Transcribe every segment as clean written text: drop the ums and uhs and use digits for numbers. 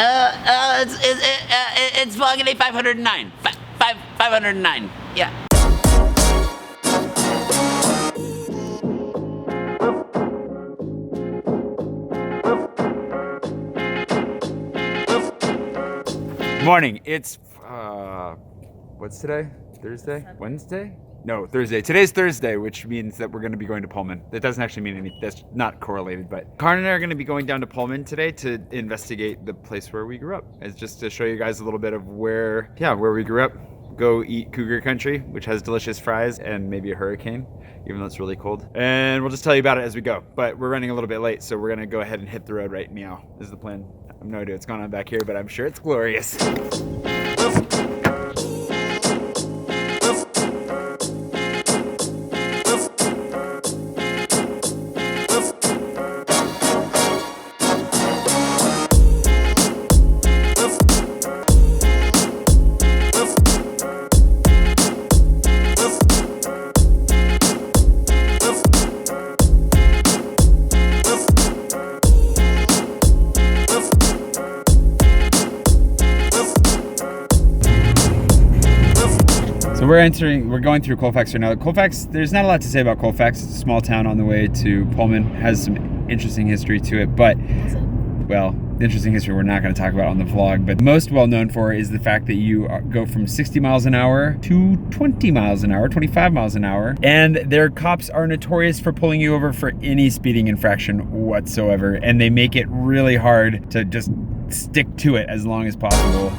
It's vlog day 509. 509. Yeah. Morning. It's what's today? Thursday? Wednesday? No, Thursday. Today's Thursday, which means that we're going to be going to Pullman. That doesn't actually mean anything. That's not correlated, but Karn and I are going to be going down to Pullman today to investigate the place where we grew up. It's just to show you guys a little bit of where we grew up. Go eat cougar country, which has delicious fries and maybe a hurricane, even though it's really cold. And we'll just tell you about it as we go. But we're running a little bit late, so we're going to go ahead and hit the road right meow. Is the plan. I have no idea what's going on back here, but I'm sure it's glorious. We're going through Colfax right now. Colfax, there's not a lot to say about Colfax. It's a small town on the way to Pullman. It has some interesting history to it, but, well, the interesting history we're not going to talk about on the vlog, but most well known for is the fact that you go from 60 miles an hour to 20 miles an hour, 25 miles an hour, and their cops are notorious for pulling you over for any speeding infraction whatsoever, and they make it really hard to just stick to it as long as possible.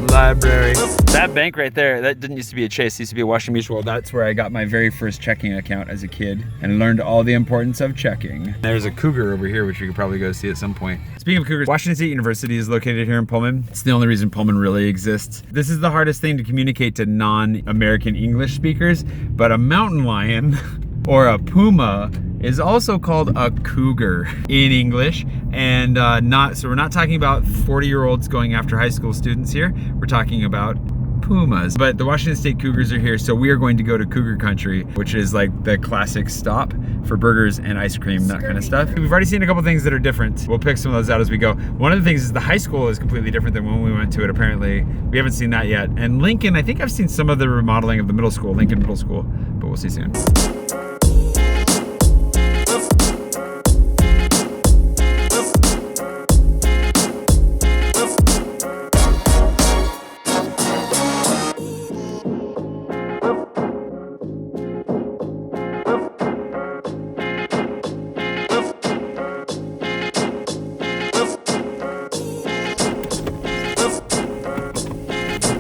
Library. That bank right there, that didn't used to be a Chase, it used to be a Washington Mutual. That's where I got my very first checking account as a kid and learned all the importance of checking. There's a cougar over here, which you could probably go see at some point. Speaking of cougars, Washington State University is located here in Pullman. It's the only reason Pullman really exists. This is the hardest thing to communicate to non-American English speakers, but a mountain lion or a puma is also called a cougar in English, and so we're not talking about 40-year-olds going after high school students here. We're talking about pumas. But the Washington State Cougars are here, so we are going to go to cougar country, which is like the classic stop for burgers and ice cream, that kind of stuff. We've already seen a couple things that are different. We'll pick some of those out as we go. One of the things is the high school is completely different than when we went to it, apparently. We haven't seen that yet. And Lincoln, I think I've seen some of the remodeling of the middle school, Lincoln Middle School, but we'll see soon.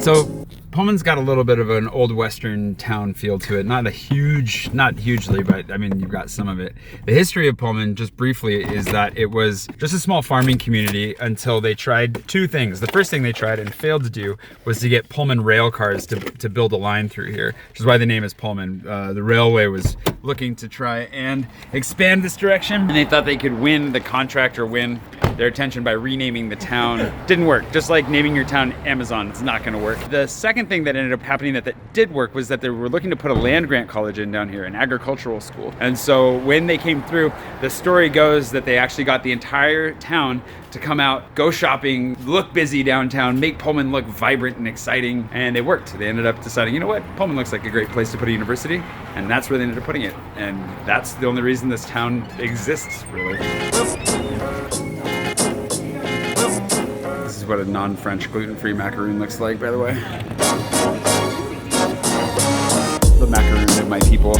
So Pullman's got a little bit of an old western town feel to it. Not hugely, but I mean, you've got some of it. The history of Pullman, just briefly, is that it was just a small farming community until they tried two things. The first thing they tried and failed to do was to get Pullman rail cars to build a line through here, which is why the name is Pullman. The railway was looking to try and expand this direction, and they thought they could win the contract or win their attention by renaming the town. Didn't work. Just like naming your town Amazon, it's not gonna work. The second thing that ended up happening that did work was that they were looking to put a land grant college in down here, an agricultural school. And so when they came through, the story goes that they actually got the entire town to come out, go shopping, look busy downtown, make Pullman look vibrant and exciting, and it worked. They ended up deciding, you know what, Pullman looks like a great place to put a university, and that's where they ended up putting it. And that's the only reason this town exists, really. This is what a non-French gluten-free macaroon looks like, by the way. The macaroon of my people.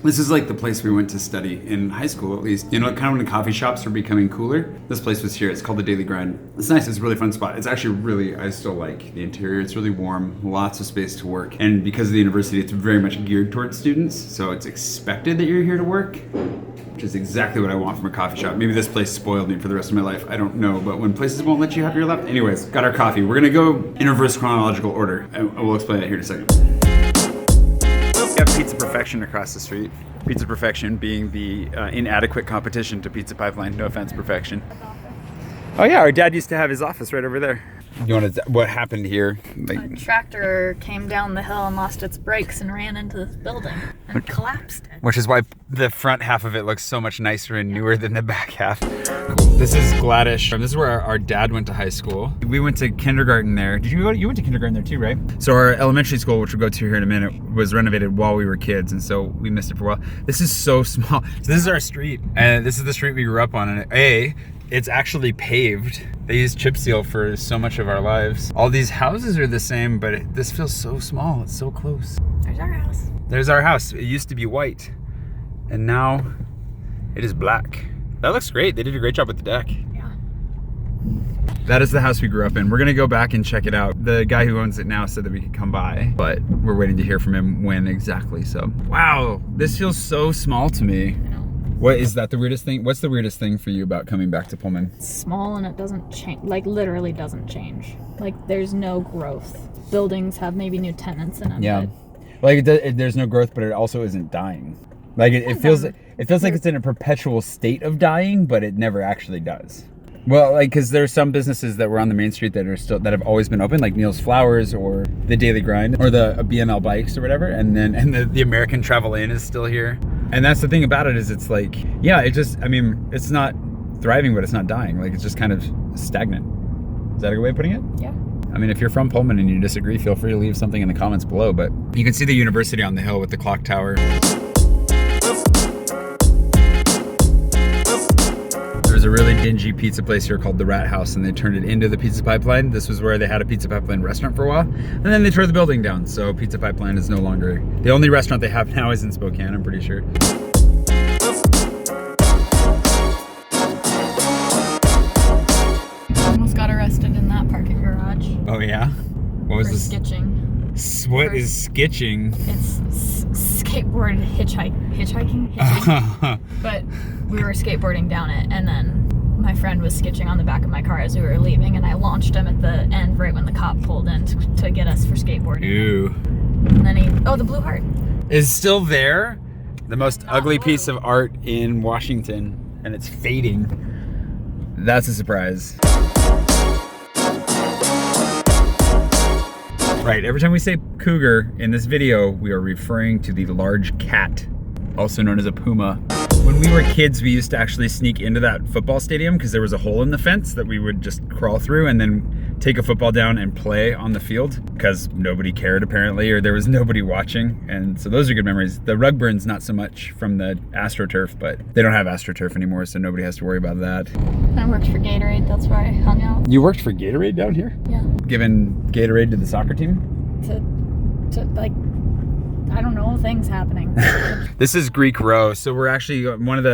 This is like the place we went to study in high school, at least. You know, kind of when the coffee shops were becoming cooler. This place was here. It's called the Daily Grind. It's nice. It's a really fun spot. It's actually really, I still like the interior. It's really warm, lots of space to work. And because of the university, it's very much geared towards students. So it's expected that you're here to work, which is exactly what I want from a coffee shop. Maybe this place spoiled me for the rest of my life. I don't know. But when places won't let you have your lap. Anyways, got our coffee. We're going to go in reverse chronological order. I will explain that here in a second. We have pizza Perfection across the street. Pizza Perfection being the inadequate competition to Pizza Pipeline. No offense, Perfection. Oh yeah, our dad used to have his office right over there. You want to? What happened here? Like, a tractor came down the hill and lost its brakes and ran into this building and collapsed it. Which is why the front half of it looks so much nicer and newer than the back half. This is Gladish. This is where our dad went to high school. We went to kindergarten there. Did you go? You went to kindergarten there too, right? So our elementary school, which we'll go to here in a minute, was renovated while we were kids, and so we missed it for a while. This is so small. So this is our street, and this is the street we grew up on. And it's actually paved. They used chip seal for so much of our lives. All these houses are the same, but this feels so small. It's so close. There's our house. There's our house. It used to be white, and now it is black. That looks great. They did a great job with the deck. Yeah. That is the house we grew up in. We're gonna go back and check it out. The guy who owns it now said that we could come by, but we're waiting to hear from him when exactly. So, wow, this feels so small to me. I know. What is that the weirdest thing? What's the weirdest thing for you about coming back to Pullman? It's small and it doesn't change, like literally doesn't change. Like there's no growth. Buildings have maybe new tenants in them. Yeah. Like there's no growth, but it also isn't dying. Like it feels like it's in a perpetual state of dying, but it never actually does. Well, like, because there's some businesses that were on the main street that have always been open, like Neil's Flowers or the Daily Grind or the BML Bikes or whatever, and the American Travel Inn is still here. And that's the thing about it is it's like, yeah, it's not thriving, but it's not dying. Like it's just kind of stagnant. Is that a good way of putting it? Yeah. I mean, if you're from Pullman and you disagree, feel free to leave something in the comments below. But you can see the university on the hill with the clock tower. There's a really dingy pizza place here called the Rat House, and they turned it into the Pizza Pipeline. This was where they had a Pizza Pipeline restaurant for a while, and then they tore the building down. So Pizza Pipeline is no longer, the only restaurant they have now is in Spokane, I'm pretty sure. Almost got arrested in that parking garage. Oh yeah? What was this? Sketching. What is sketching? It's skateboard hitchhiking. But we were skateboarding down it, and then my friend was sketching on the back of my car as we were leaving, and I launched him at the end right when the cop pulled in to get us for skateboarding. Ew. And then the blue heart is still there. The most ugly blue. piece of art in Washington, and it's fading. That's a surprise. Right, every time we say cougar in this video, we are referring to the large cat, also known as a puma. When we were kids, we used to actually sneak into that football stadium because there was a hole in the fence that we would just crawl through and then take a football down and play on the field because nobody cared apparently, or there was nobody watching. And so those are good memories. The rug burns, not so much from the AstroTurf, but they don't have AstroTurf anymore, so nobody has to worry about that. I worked for Gatorade, that's where I hung out. You worked for Gatorade down here? Yeah. Giving Gatorade to the soccer team? To like, I don't know, things happening. This is Greek Row. So we're actually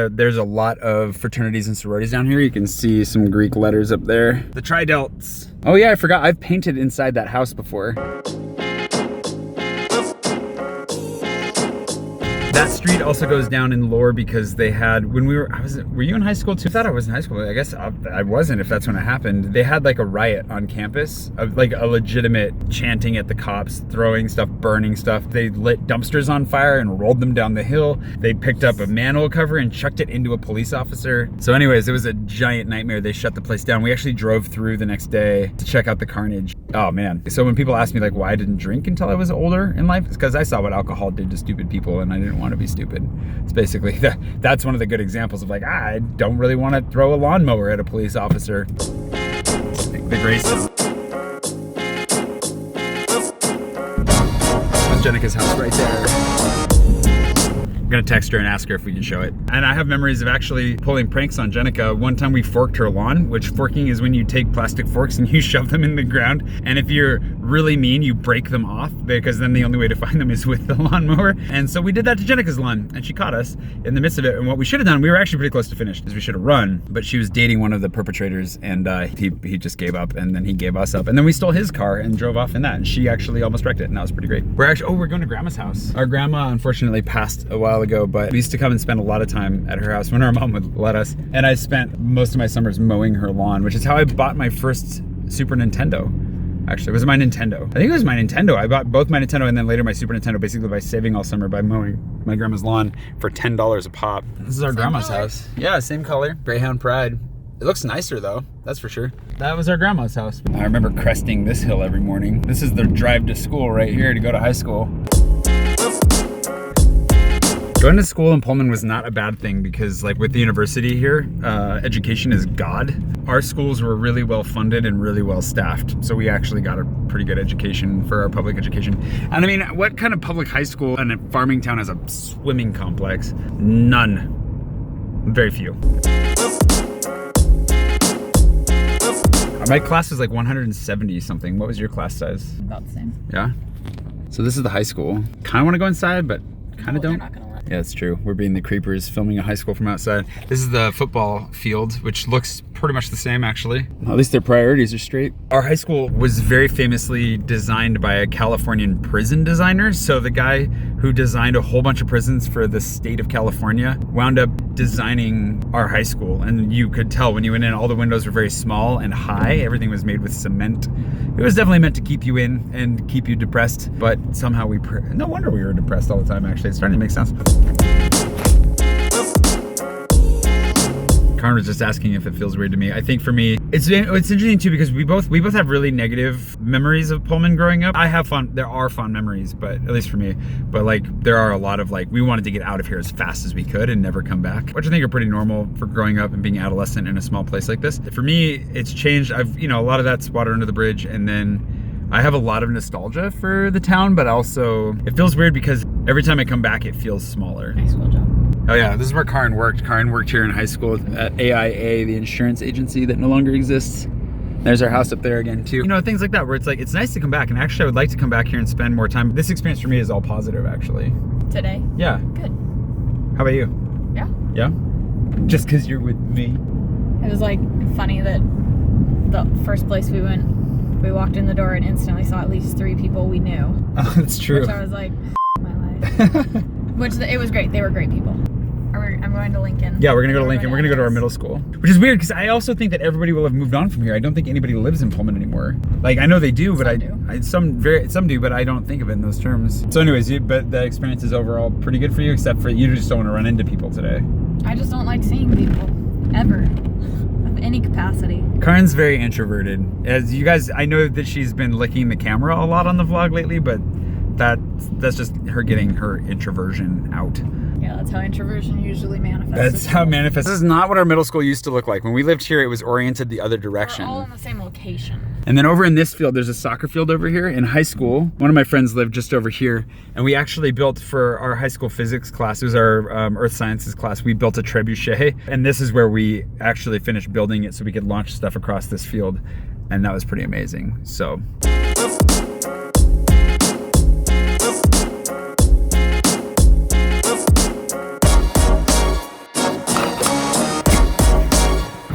there's a lot of fraternities and sororities down here. You can see some Greek letters up there. The Tri-Delts. Oh yeah, I forgot. I've painted inside that house before. That street also goes down in lore because they had, when were you in high school too? I thought I was in high school. I guess I wasn't, if that's when it happened. They had like a riot on campus of like a legitimate chanting at the cops, throwing stuff, burning stuff. They lit dumpsters on fire and rolled them down the hill. They picked up a manhole cover and chucked it into a police officer. So anyways, it was a giant nightmare. They shut the place down. We actually drove through the next day to check out the carnage. Oh man. So when people ask me like why I didn't drink until I was older in life, it's because I saw what alcohol did to stupid people and I didn't want to be stupid. It's basically that's one of the good examples of like, I don't really want to throw a lawnmower at a police officer. The gray zone. That's Jenica's house right there. I'm gonna text her and ask her if we can show it. And I have memories of actually pulling pranks on Jenica. One time we forked her lawn, which forking is when you take plastic forks and you shove them in the ground. And if you're really mean, you break them off because then the only way to find them is with the lawnmower. And so we did that to Jenica's lawn and she caught us in the midst of it. And what we should have done, we were actually pretty close to finished, is we should have run, but she was dating one of the perpetrators and he just gave up and then he gave us up. And then we stole his car and drove off in that and she actually almost wrecked it and that was pretty great. We're going to grandma's house. Our grandma unfortunately passed a while ago, but we used to come and spend a lot of time at her house when our mom would let us. And I spent most of my summers mowing her lawn, which is how I bought my first Super Nintendo. Actually, it was my Nintendo. I think it was my Nintendo. I bought both my Nintendo and then later my Super Nintendo, basically by saving all summer by mowing my grandma's lawn for $10 a pop. This is our grandma's house. Yeah, same color. Greyhound Pride. It looks nicer though, that's for sure. That was our grandma's house. I remember cresting this hill every morning. This is the drive to school right here to go to high school. Going to school in Pullman was not a bad thing because like with the university here, education is God. Our schools were really well funded and really well staffed. So we actually got a pretty good education for our public education. And I mean, what kind of public high school in a farming town has a swimming complex? None. Very few. My class was like 170 something. What was your class size? About the same. Yeah? So this is the high school. Kind of want to go inside, but kind of don't. They're not gonna let. Yeah, it's true. We're being the creepers filming a high school from outside. This is the football field, which looks pretty much the same actually. At least their priorities are straight. Our high school was very famously designed by a Californian prison designer. So the guy who designed a whole bunch of prisons for the state of California wound up designing our high school. And you could tell when you went in, all the windows were very small and high. Everything was made with cement. It was definitely meant to keep you in and keep you depressed, but somehow no wonder we were depressed all the time actually. It's starting to make sense. Karen was just asking if it feels weird to me. I think for me, it's interesting too because we both have really negative memories of Pullman growing up. There are fond memories, but at least for me. But like there are a lot of like we wanted to get out of here as fast as we could and never come back, which I think are pretty normal for growing up and being adolescent in a small place like this. For me, it's changed. A lot of that's water under the bridge, and then I have a lot of nostalgia for the town, but also it feels weird because every time I come back, it feels smaller. High school job. Oh yeah, this is where Karen worked. Karen worked here in high school at AIA, the insurance agency that no longer exists. There's our house up there again too. Things like that where it's like, it's nice to come back. And actually I would like to come back here and spend more time. This experience for me is all positive actually. Today? Yeah. Good. How about you? Yeah. Yeah? Just because you're with me? It was like funny that the first place we went, we walked in the door and instantly saw at least 3 people we knew. Oh, that's true. Which I was like, my life. It was great. They were great people. I'm going to Lincoln. Yeah, we're going to go to Lincoln. We're going to go to our middle school. Which is weird because I also think that everybody will have moved on from here. I don't think anybody lives in Pullman anymore. Like, I know they do, but some do, but I don't think of it in those terms. So anyways, but the experience is overall pretty good for you, except for you just don't want to run into people today. I just don't like seeing people. Ever. Of any capacity. Karen's very introverted. As you guys, I know that she's been licking the camera a lot on the vlog lately, but that's just her getting her introversion out. Yeah, that's how introversion usually manifests. That's how it manifests. This is not what our middle school used to look like. When we lived here, it was oriented the other direction. We're all in the same location. And then over in this field, there's a soccer field over here. In high school, one of my friends lived just over here, and we actually built for our high school physics class, it was our earth sciences class, we built a trebuchet, and this is where we actually finished building it so we could launch stuff across this field, and that was pretty amazing. So.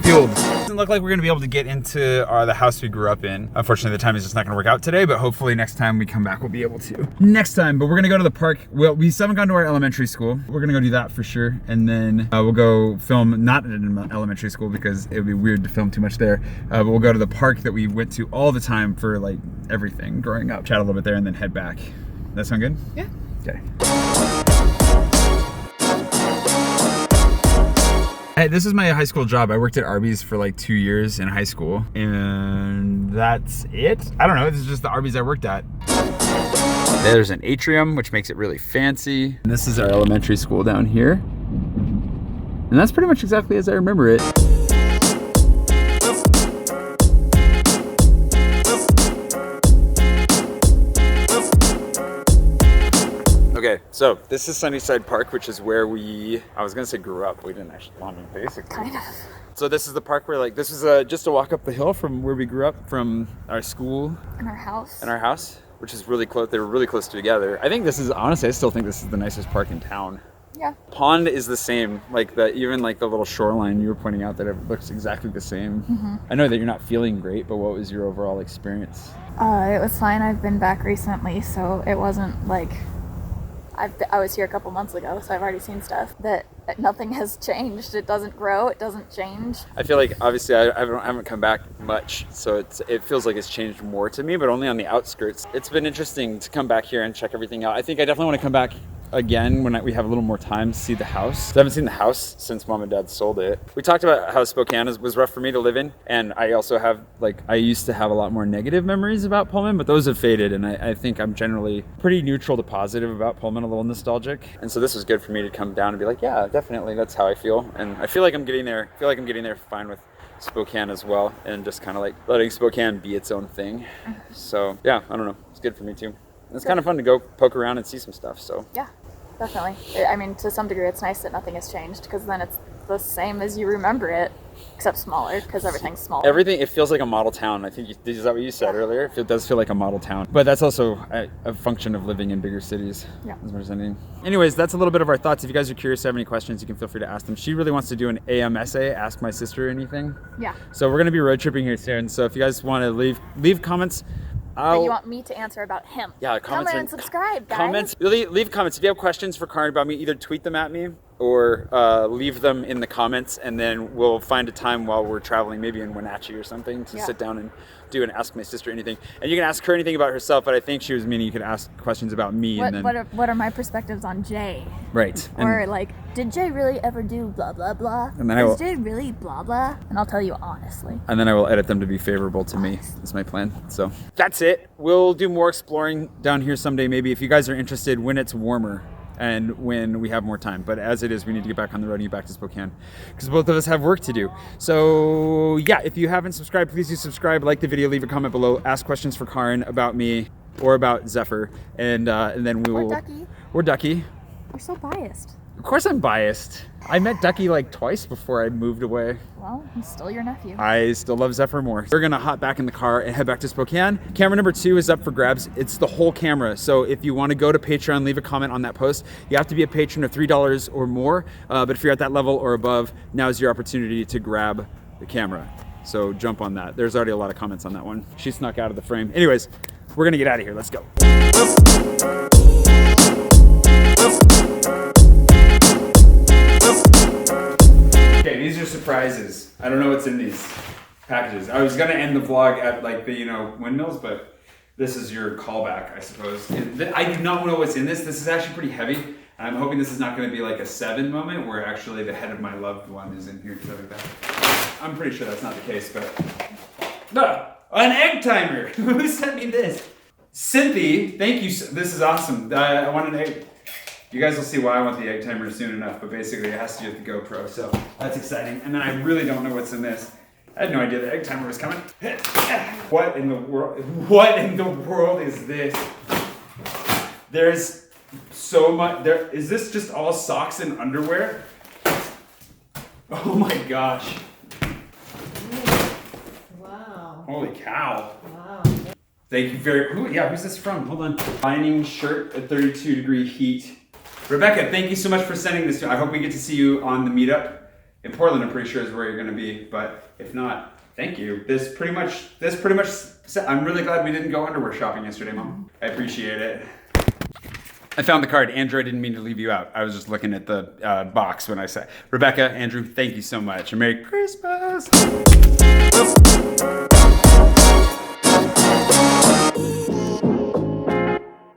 Doesn't look like we're gonna be able to get into the house we grew up in. Unfortunately, the time is just not gonna work out today, but hopefully next time we come back, we'll be able to. Next time, but we're gonna go to the park. Well, we still haven't gone to our elementary school. We're gonna go do that for sure. And then we'll go film, not in an elementary school because it would be weird to film too much there. But we'll go to the park that we went to all the time for like everything growing up. Chat a little bit there and then head back. That sound good? Yeah. Okay. Hey, this is my high school job. I worked at Arby's for like 2 years in high school, and that's it. I don't know, this is just the Arby's I worked at. There's an atrium, which makes it really fancy. And this is our elementary school down here. And that's pretty much exactly as I remember it. Okay, so this is Sunnyside Park, which is where I was gonna say grew up. We didn't actually, basically. Kind of. So this is the park where this is just a walk up the hill from where we grew up, from our school. And our house. Which is really close. They were really close together. I think honestly, I still think this is the nicest park in town. Yeah. Pond is the same, even the little shoreline you were pointing out that it looks exactly the same. Mm-hmm. I know that you're not feeling great, but what was your overall experience? It was fine. I've been back recently, so it wasn't like, I was here a couple months ago, so I've already seen stuff that nothing has changed. It doesn't grow, it doesn't change. I feel like obviously I haven't come back much, so it feels like it's changed more to me, but only on the outskirts. It's been interesting to come back here and check everything out. I think I definitely want to come back again when we have a little more time to see the house. I haven't seen the house since Mom and Dad sold it. We talked about how Spokane was rough for me to live in, and I also have, like, I used to have a lot more negative memories about Pullman, but those have faded, and I think I'm generally pretty neutral to positive about Pullman, a little nostalgic. And so this was good for me to come down and be like, yeah, definitely, that's how I feel. And I feel like I'm getting there. I feel like I'm getting there fine with Spokane as well, and just kind of like letting Spokane be its own thing. So yeah, I don't know, it's good for me too. It's kind of fun to go poke around and see some stuff, so. Yeah, definitely. I mean, to some degree, it's nice that nothing has changed, because then it's the same as you remember it, except smaller, because everything's smaller. Everything, it feels like a model town. I think, is that what you said earlier? It does feel like a model town. But that's also a function of living in bigger cities. Yeah. As much as anything. Anyways, that's a little bit of our thoughts. If you guys are curious, have any questions, you can feel free to ask them. She really wants to do an AM essay, Ask My Sister Anything. Yeah. So we're going to be road tripping here soon. So if you guys want to leave comments, But you want me to answer about him. Yeah, comments. Comment and subscribe, guys. Comments. Leave comments. If you have questions for Karin about me, either tweet them at me or leave them in the comments, and then we'll find a time while we're traveling, maybe in Wenatchee or something, to sit down and do an Ask My Sister Anything. And you can ask her anything about herself, but I think she was meaning you could ask questions about me. What are my perspectives on Jay? Right. Or like, did Jay really ever do blah, blah, blah? And then Is Jay really blah, blah? And I'll tell you honestly. And then I will edit them to be favorable to me. That's my plan. So that's it. We'll do more exploring down here someday, maybe, if you guys are interested, when it's warmer and when we have more time. But as it is, we need to get back on the road and get back to Spokane, because both of us have work to do. So yeah, if you haven't subscribed, please do subscribe, like the video, leave a comment below, ask questions for Karin about me or about Zephyr, and then we will. Or Ducky. You're so biased. Of course I'm biased. I met Ducky like twice before I moved away. Well, he's still your nephew. I still love Zephyr more. We're gonna hop back in the car and head back to Spokane. Camera number 2 is up for grabs. It's the whole camera. So if you wanna go to Patreon, leave a comment on that post. You have to be a patron of $3 or more. But if you're at that level or above, now's your opportunity to grab the camera. So jump on that. There's already a lot of comments on that one. She snuck out of the frame. Anyways, we're gonna get out of here. Let's go. Okay, these are surprises. I don't know what's in these packages. I was gonna end the vlog at like the, windmills, but this is your callback, I suppose. I do not know what's in this. This is actually pretty heavy. I'm hoping this is not gonna be like a Seven moment where actually the head of my loved one is in here. Like that. I'm pretty sure that's not the case, but an egg timer. Who sent me this? Cynthia, thank you. This is awesome. I want an egg. You guys will see why I want the egg timer soon enough, but basically it has to do with the GoPro, so that's exciting. And then I really don't know what's in this. I had no idea the egg timer was coming. What in the world? What in the world is this? There's so much. Is this just all socks and underwear? Oh my gosh. Wow. Holy cow. Wow. Thank you who's this from? Hold on. Lining shirt at 32-degree heat. Rebecca, thank you so much for sending this to me. I hope we get to see you on the meetup. In Portland, I'm pretty sure is where you're gonna be, but if not, thank you. This pretty much, I'm really glad we didn't go underwear shopping yesterday, Mom. I appreciate it. I found the card. Andrew, I didn't mean to leave you out. I was just looking at the box when I said, Rebecca, Andrew, thank you so much. And Merry Christmas.